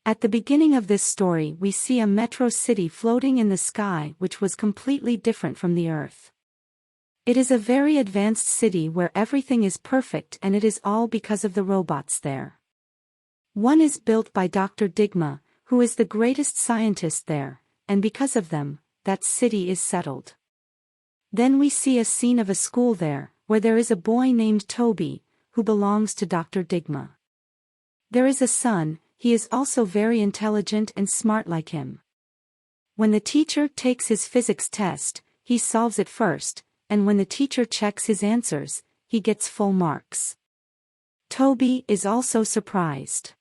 At the beginning of this story we see a metro city floating in the sky which was completely different from the Earth. It is a very advanced city where everything is perfect, and it is all because of the robots there. One is built by Dr. Digma, who is the greatest scientist there, and because of them, that city is settled. Then we see a scene of a school there, where there is a boy named Toby, who belongs to Dr. Digma. There is a son, he is also very intelligent and smart like him. When the teacher takes his physics test, he solves it first, and when the teacher checks his answers, he gets full marks. Toby is also surprised.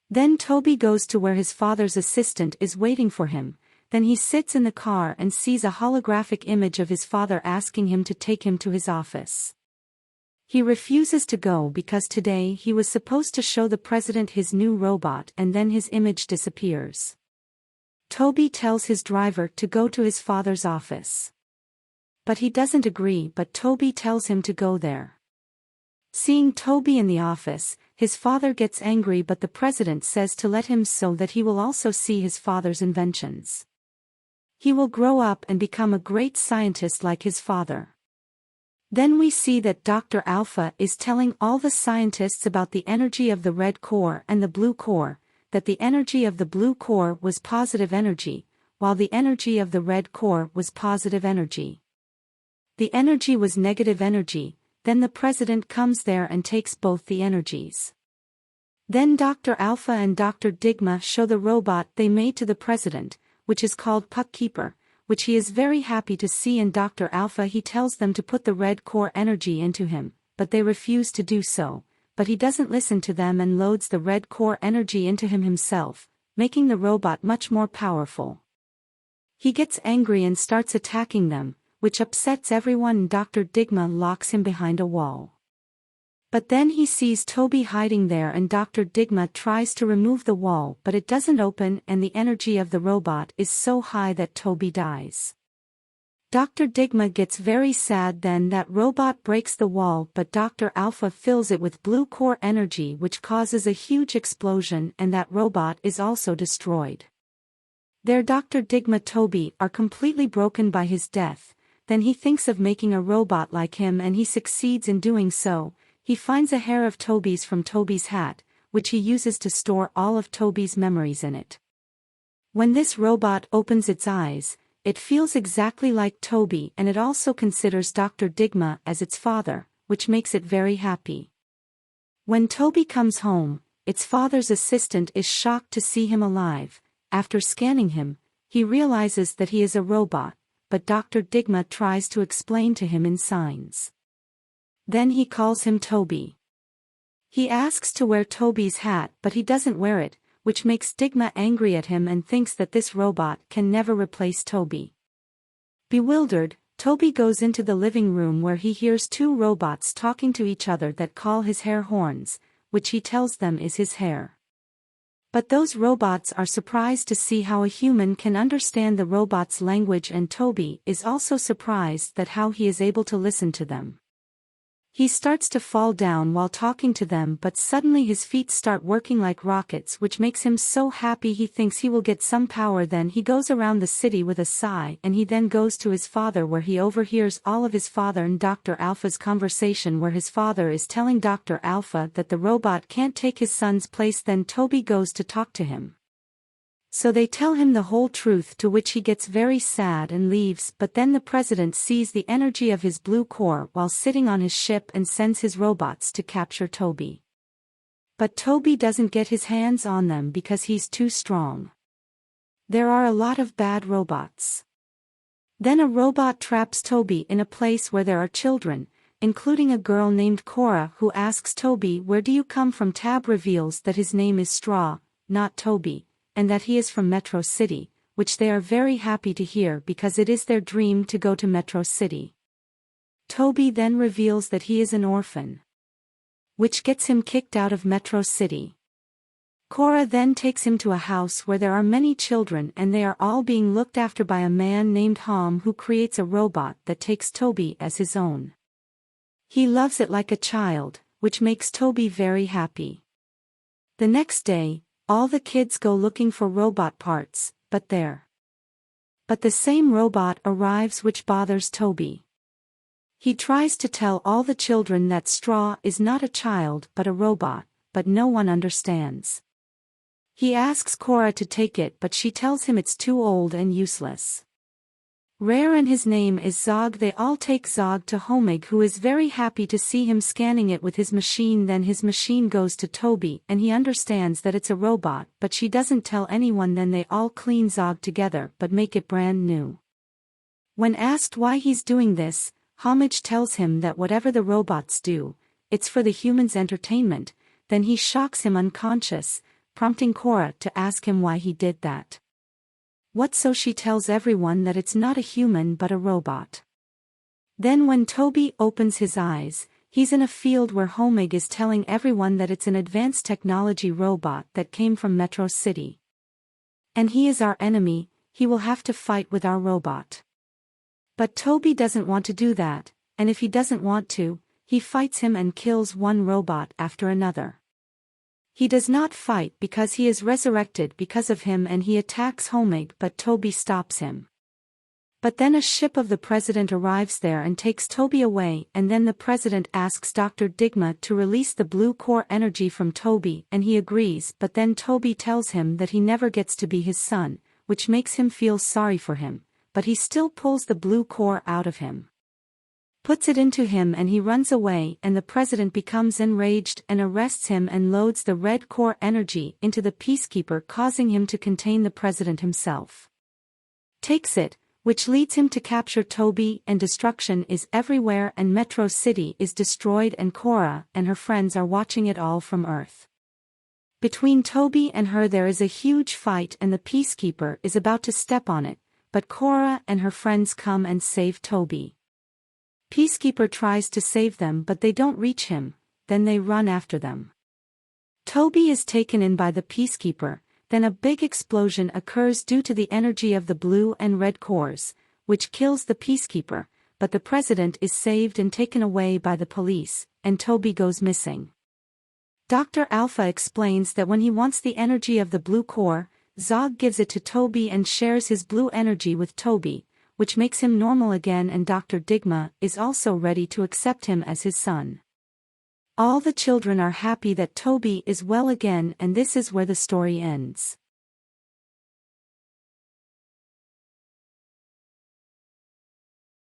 Then Toby goes to where his father's assistant is waiting for him. Then he sits in the car and sees a holographic image of his father asking him to take him to his office. He refuses to go because today he was supposed to show the president his new robot, and then his image disappears. Toby tells his driver to go to his father's office. But he doesn't agree, but Toby tells him to go there. Seeing Toby in the office, his father gets angry, but the president says to let him so that he will also see his father's inventions. He will grow up and become a great scientist like his father. Then we see that Dr. Alpha is telling all the scientists about the energy of the red core and the blue core, that the energy of the blue core was positive energy, while the energy of the red core was positive energy. The energy was negative energy. Then the president comes there and takes both the energies. Then Dr. Alpha and Dr. Digma show the robot they made to the president, which is called Puck Keeper, which he is very happy to see, and Dr. Alpha he tells them to put the red core energy into him, but they refuse to do so, but he doesn't listen to them and loads the red core energy into him himself, making the robot much more powerful. He gets angry and starts attacking them, which upsets everyone, and Dr. Digma locks him behind a wall. But then he sees Toby hiding there, and Dr. Digma tries to remove the wall, but it doesn't open, and the energy of the robot is so high that Toby dies. Dr. Digma gets very sad. Then that robot breaks the wall, but Dr. Alpha fills it with blue core energy, which causes a huge explosion, and that robot is also destroyed. There Dr. Digma Toby are completely broken by his death. Then he thinks of making a robot like him, and he succeeds in doing so. He finds a hair of Toby's from Toby's hat, which he uses to store all of Toby's memories in it. When this robot opens its eyes, it feels exactly like Toby, and it also considers Dr. Digma as its father, which makes it very happy. When Toby comes home, its father's assistant is shocked to see him alive. After scanning him, he realizes that he is a robot, but Dr. Digma tries to explain to him in signs. Then he calls him Toby. He asks to wear Toby's hat, but he doesn't wear it, which makes Digma angry at him and thinks that this robot can never replace Toby. Bewildered, Toby goes into the living room where he hears two robots talking to each other that call his hair horns, which he tells them is his hair. But those robots are surprised to see how a human can understand the robot's language, and Toby is also surprised that how he is able to listen to them. He starts to fall down while talking to them, but suddenly his feet start working like rockets, which makes him so happy he thinks he will get some power. Then he goes around the city with a sigh, and he then goes to his father where he overhears all of his father and Dr. Alpha's conversation, where his father is telling Dr. Alpha that the robot can't take his son's place. Then Toby goes to talk to him. So they tell him the whole truth, to which he gets very sad and leaves. But then the president sees the energy of his blue core while sitting on his ship and sends his robots to capture Toby. But Toby doesn't get his hands on them because he's too strong. There are a lot of bad robots. Then a robot traps Toby in a place where there are children, including a girl named Cora, who asks Toby, "Where do you come from?" Tab reveals that his name is Straw, not Toby, and that he is from Metro City, which they are very happy to hear because it is their dream to go to Metro City. Toby then reveals that he is an orphan, which gets him kicked out of Metro City. Cora then takes him to a house where there are many children, and they are all being looked after by a man named Hom, who creates a robot that takes Toby as his own. He loves it like a child, which makes Toby very happy. The next day, All the kids go looking for robot parts, but the same robot arrives which bothers Toby. He tries to tell all the children that Straw is not a child but a robot, but no one understands. He asks Cora to take it, but she tells him it's too old and useless. Rare and his name is Zog. They all take Zog to Homig, who is very happy to see him scanning it with his machine. Then his machine goes to Toby and he understands that it's a robot, but she doesn't tell anyone. Then they all clean Zog together but make it brand new. When asked why he's doing this, Homage tells him that whatever the robots do, it's for the humans' entertainment. Then he shocks him unconscious, prompting Cora to ask him why he did that. What? So she tells everyone that it's not a human but a robot. Then when Toby opens his eyes, he's in a field where Homig is telling everyone that it's an advanced technology robot that came from Metro City. And he is our enemy, he will have to fight with our robot. But Toby doesn't want to do that, and if he doesn't want to, he fights him and kills one robot after another. He does not fight because he is resurrected because of him, and he attacks Homig, but Toby stops him. But then a ship of the president arrives there and takes Toby away, and then the president asks Dr. Digma to release the blue core energy from Toby, and he agrees, but then Toby tells him that he never gets to be his son, which makes him feel sorry for him, but he still pulls the blue core out of him, puts it into him, and he runs away, and the president becomes enraged and arrests him and loads the red core energy into the Peacekeeper, causing him to contain the president himself. Takes it, which leads him to capture Toby, and destruction is everywhere and Metro City is destroyed, and Cora and her friends are watching it all from Earth. Between Toby and her there is a huge fight, and the Peacekeeper is about to step on it, but Cora and her friends come and save Toby. Peacekeeper tries to save them but they don't reach him, then they run after them. Toby is taken in by the Peacekeeper, then a big explosion occurs due to the energy of the blue and red cores, which kills the Peacekeeper, but the president is saved and taken away by the police, and Toby goes missing. Dr. Alpha explains that when he wants the energy of the blue core, Zog gives it to Toby and shares his blue energy with Toby, which makes him normal again, and Dr. Digma is also ready to accept him as his son. All the children are happy that Toby is well again, and this is where the story ends.